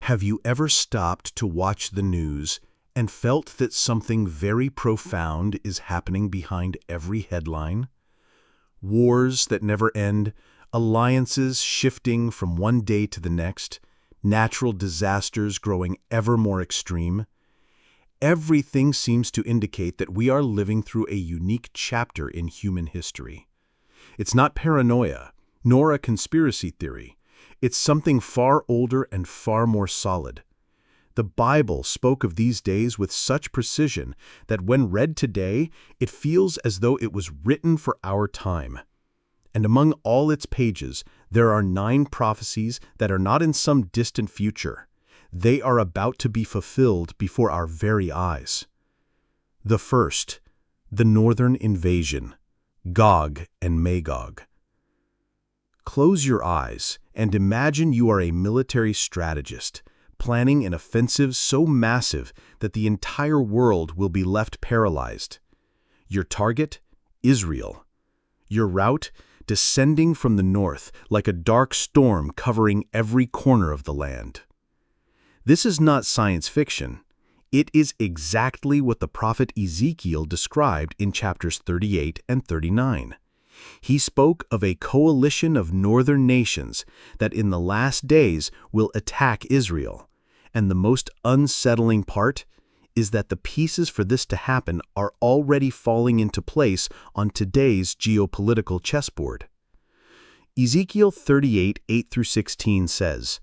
Have you ever stopped to watch the news and felt that something very profound is happening behind every headline? Wars that never end, alliances shifting from one day to the next, natural disasters growing ever more extreme. Everything seems to indicate that we are living through a unique chapter in human history. It's not paranoia, nor a conspiracy theory. It's something far older and far more solid. The Bible spoke of these days with such precision that when read today, it feels as though it was written for our time. And among all its pages, there are 9 prophecies that are not in some distant future. They are about to be fulfilled before our very eyes. The first, the northern invasion, Gog and Magog. Close your eyes and imagine you are a military strategist, planning an offensive so massive that the entire world will be left paralyzed. Your target? Israel. Your route? Descending from the north like a dark storm covering every corner of the land. This is not science fiction. It is exactly what the prophet Ezekiel described in chapters 38 and 39. He spoke of a coalition of northern nations that in the last days will attack Israel. And the most unsettling part is that the pieces for this to happen are already falling into place on today's geopolitical chessboard. Ezekiel 38, 8-16 says,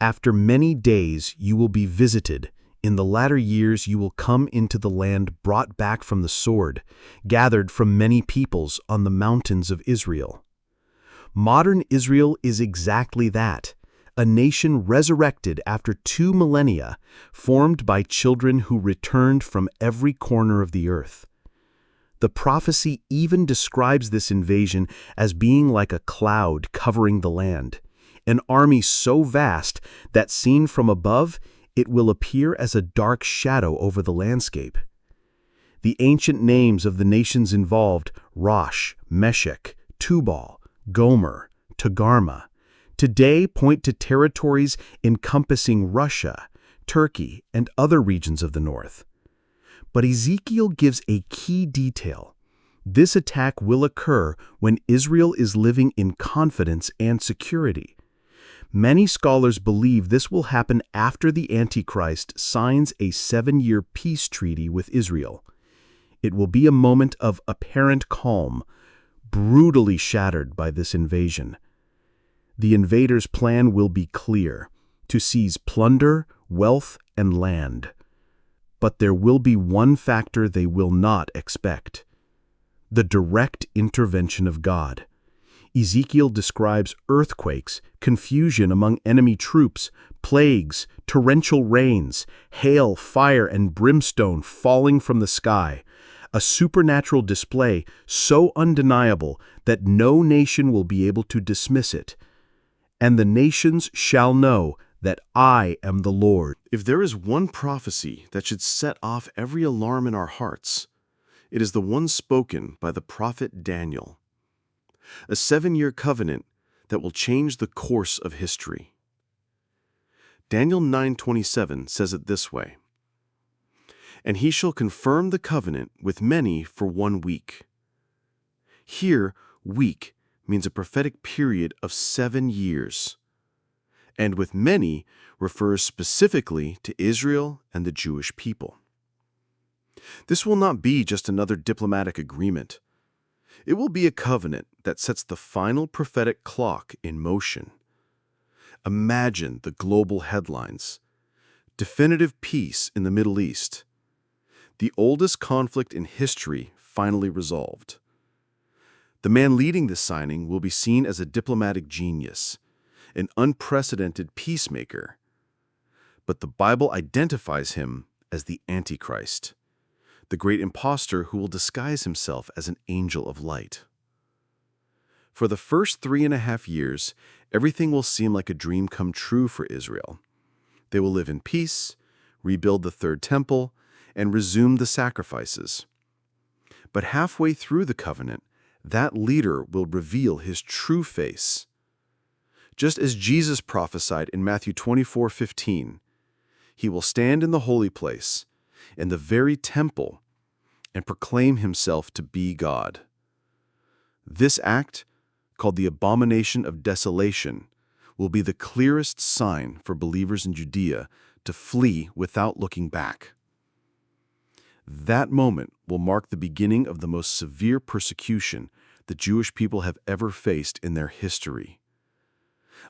"After many days you will be visited. In the latter years you will come into the land brought back from the sword, gathered from many peoples on the mountains of Israel." Modern Israel is exactly that, a nation resurrected after 2 millennia, formed by children who returned from every corner of the earth. The prophecy even describes this invasion as being like a cloud covering the land, an army so vast that seen from above, it will appear as a dark shadow over the landscape. The ancient names of the nations involved, Rosh, Meshech, Tubal, Gomer, Togarmah, today point to territories encompassing Russia, Turkey, and other regions of the north. But Ezekiel gives a key detail. This attack will occur when Israel is living in confidence and security. Many scholars believe this will happen after the Antichrist signs a 7-year peace treaty with Israel. It will be a moment of apparent calm, brutally shattered by this invasion. The invaders' plan will be clear: to seize plunder, wealth, and land. But there will be one factor they will not expect: the direct intervention of God. Ezekiel describes earthquakes, confusion among enemy troops, plagues, torrential rains, hail, fire, and brimstone falling from the sky, a supernatural display so undeniable that no nation will be able to dismiss it. "And the nations shall know that I am the Lord." If there is one prophecy that should set off every alarm in our hearts, it is the one spoken by the prophet Daniel. A 7-year covenant that will change the course of history. Daniel 9:27 says it this way, "And he shall confirm the covenant with many for 1 week." Here, week means a prophetic period of 7 years. And with many refers specifically to Israel and the Jewish people. This will not be just another diplomatic agreement. It will be a covenant that sets the final prophetic clock in motion. Imagine the global headlines: definitive peace in the Middle East, the oldest conflict in history finally resolved. The man leading this signing will be seen as a diplomatic genius, an unprecedented peacemaker. But the Bible identifies him as the Antichrist, the great impostor who will disguise himself as an angel of light. For the first 3.5 years, everything will seem like a dream come true for Israel. They will live in peace, rebuild the third temple, and resume the sacrifices. But halfway through the covenant, that leader will reveal his true face. just as Jesus prophesied in Matthew 24:15. He will stand in the holy place, in the very temple, and proclaim himself to be God. This act, called the abomination of desolation, will be the clearest sign for believers in Judea to flee without looking back. That moment will mark the beginning of the most severe persecution the Jewish people have ever faced in their history.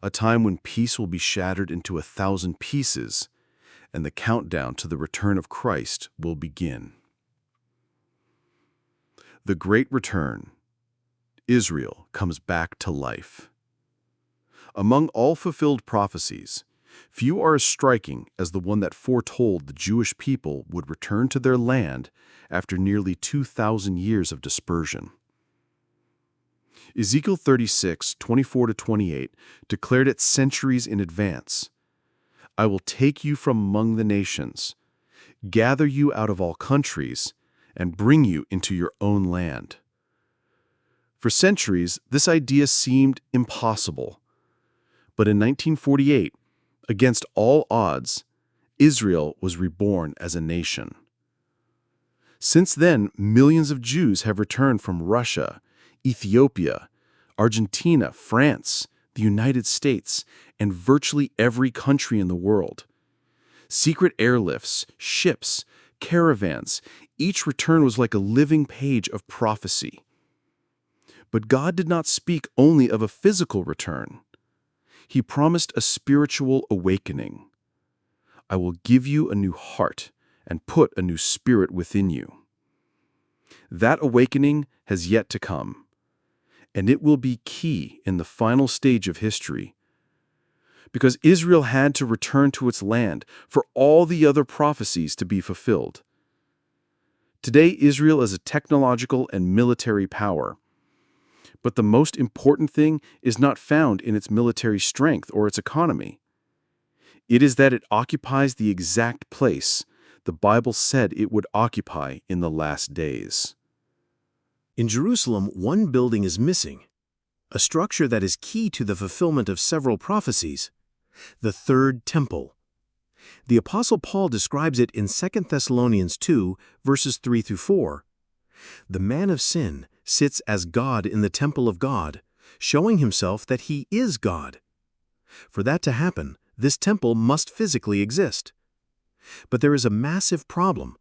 A time when peace will be shattered into 1,000 pieces, and the countdown to the return of Christ will begin. The Great Return. Israel comes back to life. Among all fulfilled prophecies, few are as striking as the one that foretold the Jewish people would return to their land after nearly 2,000 years of dispersion. Ezekiel 36:24-28 declared it centuries in advance. I will take you from among the nations, gather you out of all countries, and bring you into your own land. For centuries, this idea seemed impossible. But in 1948, against all odds, Israel was reborn as a nation. Since then, millions of Jews have returned from Russia, Ethiopia, Argentina, France, the United States, and virtually every country in the world. Secret airlifts, ships, caravans, each return was like a living page of prophecy. But God did not speak only of a physical return. He promised a spiritual awakening. I will give you a new heart and put a new spirit within you. That awakening has yet to come, and it will be key in the final stage of history, because Israel had to return to its land for all the other prophecies to be fulfilled. Today, Israel is a technological and military power. But the most important thing is not found in its military strength or its economy. It is that it occupies the exact place the Bible said it would occupy in the last days. In Jerusalem, one building is missing, a structure that is key to the fulfillment of several prophecies, the Third Temple. The Apostle Paul describes it in 2 Thessalonians 2, verses 3-4. The man of sin sits as God in the temple of God, showing himself that he is God. For that to happen, this temple must physically exist. But there is a massive problem.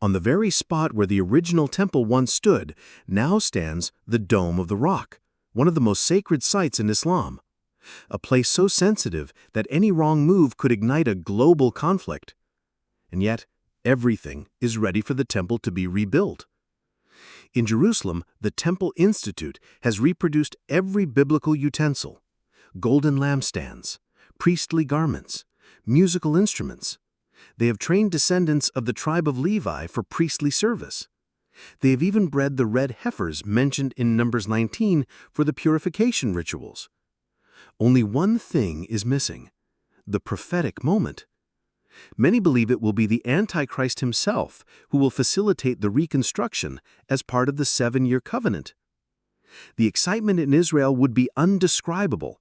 On the very spot where the original temple once stood, now stands the Dome of the Rock, one of the most sacred sites in Islam, a place so sensitive that any wrong move could ignite a global conflict. And yet, everything is ready for the temple to be rebuilt. In Jerusalem, the Temple Institute has reproduced every biblical utensil: golden lampstands, priestly garments, musical instruments. They have trained descendants of the tribe of Levi for priestly service. They have even bred the red heifers mentioned in Numbers 19 for the purification rituals. Only one thing is missing: the prophetic moment. Many believe it will be the Antichrist himself who will facilitate the reconstruction as part of the 7-year covenant. The excitement in Israel would be undescribable.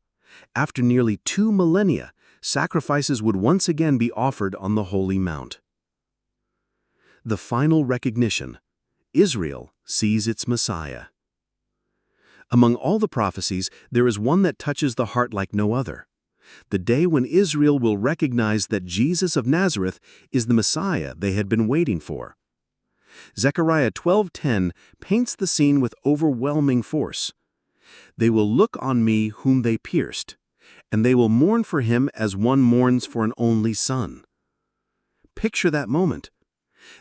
After nearly 2 millennia, sacrifices would once again be offered on the Holy Mount. The final recognition: Israel sees its Messiah. Among all the prophecies, there is one that touches the heart like no other: the day when Israel will recognize that Jesus of Nazareth is the Messiah they had been waiting for. Zechariah 12:10 paints the scene with overwhelming force. They will look on me whom they pierced, and they will mourn for him as one mourns for an only son. Picture that moment.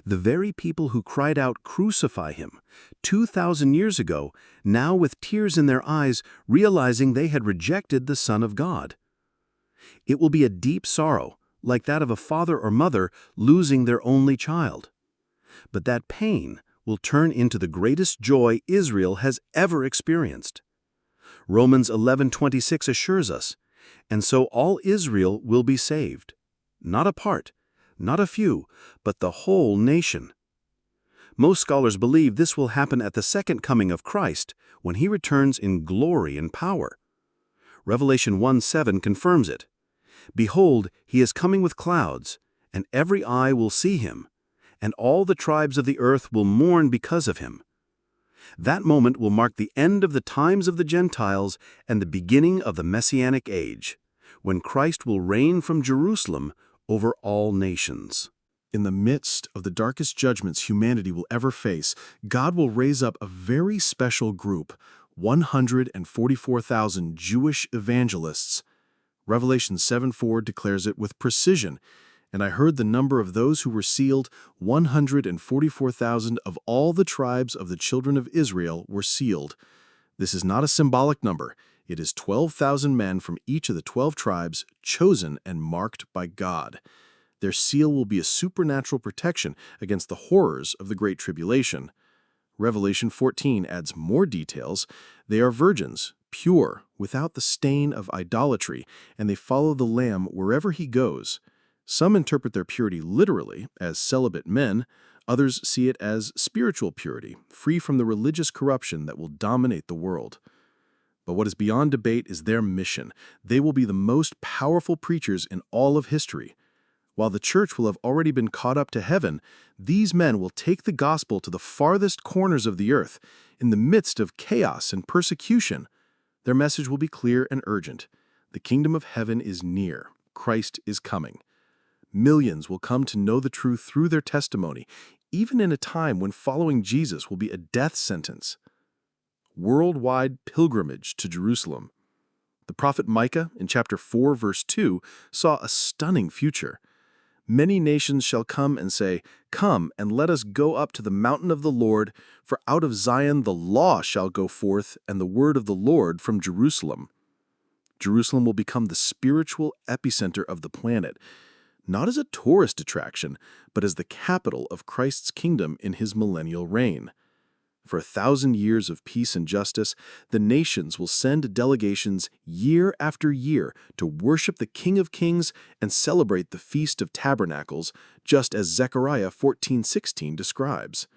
The very people who cried out, "Crucify him," 2,000 years ago, now with tears in their eyes, realizing they had rejected the Son of God. It will be a deep sorrow, like that of a father or mother losing their only child. But that pain will turn into the greatest joy Israel has ever experienced. Romans 11:26 assures us, "And so all Israel will be saved." Not a part, not a few, but the whole nation. Most scholars believe this will happen at the second coming of Christ, when he returns in glory and power. Revelation 1:7 confirms it. Behold, he is coming with clouds, and every eye will see him, and all the tribes of the earth will mourn because of him. That moment will mark the end of the times of the Gentiles and the beginning of the Messianic age, when Christ will reign from Jerusalem over all nations. In the midst of the darkest judgments humanity will ever face, God will raise up a very special group, 144,000 Jewish evangelists. Revelation 7:4 declares it with precision, and I heard the number of those who were sealed, 144,000 of all the tribes of the children of Israel were sealed. This is not a symbolic number. It is 12,000 men from each of the 12 tribes, chosen and marked by God. Their seal will be a supernatural protection against the horrors of the Great Tribulation. Revelation 14 adds more details. They are virgins, pure, without the stain of idolatry, and they follow the Lamb wherever he goes. Some interpret their purity literally, as celibate men. Others see it as spiritual purity, free from the religious corruption that will dominate the world. But what is beyond debate is their mission. They will be the most powerful preachers in all of history. While the church will have already been caught up to heaven, these men will take the gospel to the farthest corners of the earth, in the midst of chaos and persecution. Their message will be clear and urgent. The kingdom of heaven is near. Christ is coming. Millions will come to know the truth through their testimony, even in a time when following Jesus will be a death sentence. Worldwide pilgrimage to Jerusalem. The prophet Micah, in chapter 4, verse 2, saw a stunning future. Many nations shall come and say, Come, and let us go up to the mountain of the Lord, for out of Zion the law shall go forth, and the word of the Lord from Jerusalem. Jerusalem will become the spiritual epicenter of the planet, not as a tourist attraction, but as the capital of Christ's kingdom in his millennial reign. For 1,000 years of peace and justice, the nations will send delegations year after year to worship the King of Kings and celebrate the Feast of Tabernacles, just as Zechariah 14:16 describes.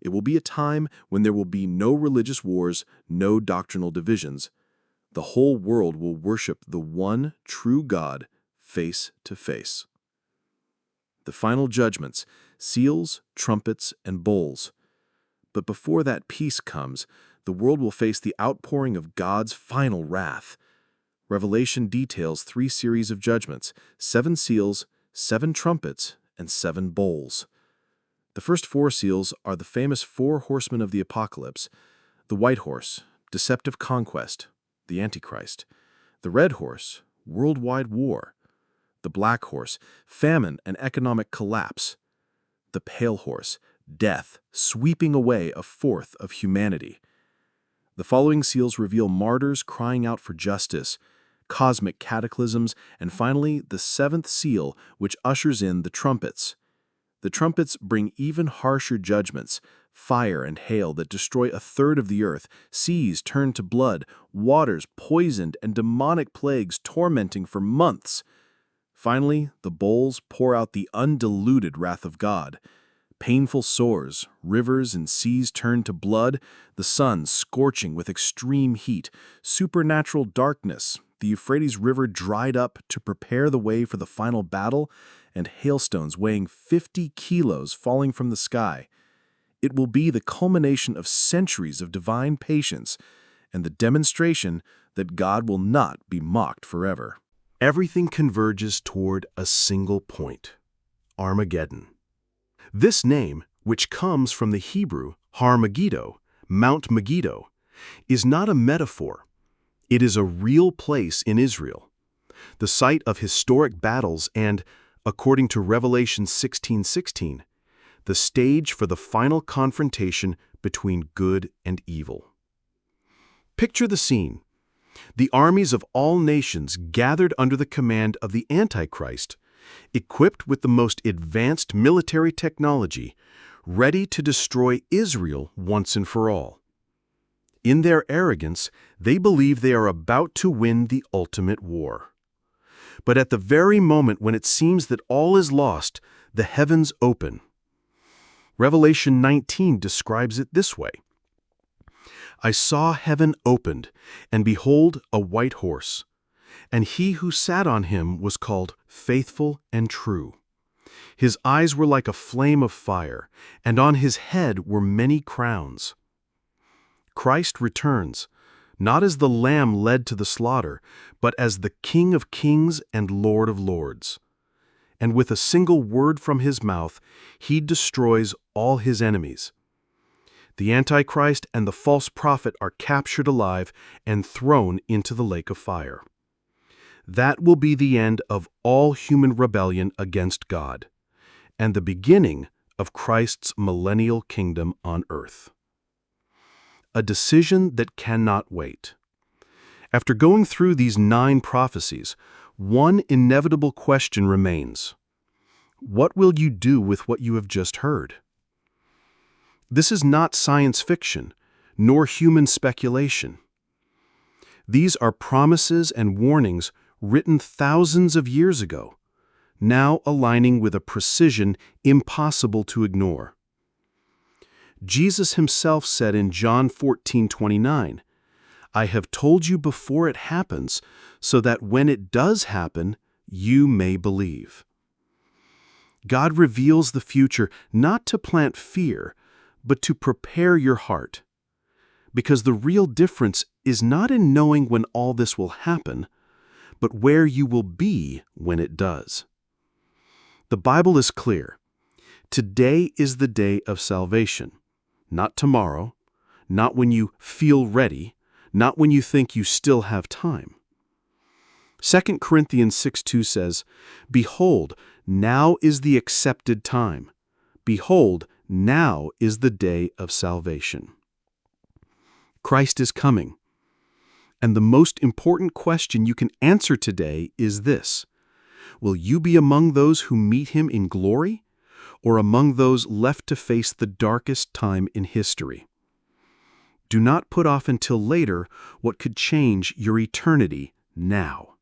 It will be a time when there will be no religious wars, no doctrinal divisions. The whole world will worship the one true God face to face. The final judgments, seals, trumpets, and bowls. But before that peace comes, the world will face the outpouring of God's final wrath. Revelation details 3 series of judgments, 7 seals, 7 trumpets, and 7 bowls. The first 4 seals are the famous 4 horsemen of the apocalypse: the white horse, deceptive conquest, the Antichrist; the red horse, worldwide war; the black horse, famine and economic collapse; the pale horse, death, sweeping away a fourth of humanity. The following seals reveal martyrs crying out for justice, cosmic cataclysms, and finally the 7th seal, which ushers in the trumpets. The trumpets bring even harsher judgments: fire and hail that destroy a third of the earth, seas turned to blood, waters poisoned, and demonic plagues tormenting for months. Finally, the bowls pour out the undiluted wrath of God. Painful sores, rivers and seas turned to blood, the sun scorching with extreme heat, supernatural darkness, the Euphrates River dried up to prepare the way for the final battle, and hailstones weighing 50 kilos falling from the sky. It will be the culmination of centuries of divine patience and the demonstration that God will not be mocked forever. Everything converges toward a single point: Armageddon. This name, which comes from the Hebrew Har Megiddo, Mount Megiddo, is not a metaphor. It is a real place in Israel, the site of historic battles and, according to Revelation 16:16, the stage for the final confrontation between good and evil. Picture the scene. The armies of all nations gathered under the command of the Antichrist, equipped with the most advanced military technology, ready to destroy Israel once and for all. In their arrogance, they believe they are about to win the ultimate war. But at the very moment when it seems that all is lost, the heavens open. Revelation 19 describes it this way: I saw heaven opened, and behold, a white horse. And he who sat on him was called Faithful and True. His eyes were like a flame of fire, and on his head were many crowns. Christ returns, not as the Lamb led to the slaughter, but as the King of kings and Lord of lords. And with a single word from his mouth, he destroys all his enemies. The Antichrist and the false prophet are captured alive and thrown into the lake of fire. That will be the end of all human rebellion against God, and the beginning of Christ's millennial kingdom on earth. A decision that cannot wait. After going through these 9 prophecies, one inevitable question remains. What will you do with what you have just heard? This is not science fiction, nor human speculation. These are promises and warnings written thousands of years ago, now aligning with a precision impossible to ignore. Jesus himself said in John 14:29, "I have told you before it happens, so that when it does happen, you may believe." God reveals the future not to plant fear, but to prepare your heart. Because the real difference is not in knowing when all this will happen, but where you will be when it does. The Bible is clear. Today is the day of salvation, not tomorrow, not when you feel ready, not when you think you still have time. 2 Corinthians 6:2 says, "Behold, now is the accepted time. Behold, now is the day of salvation." Christ is coming. And the most important question you can answer today is this: will you be among those who meet him in glory, or among those left to face the darkest time in history? Do not put off until later what could change your eternity now.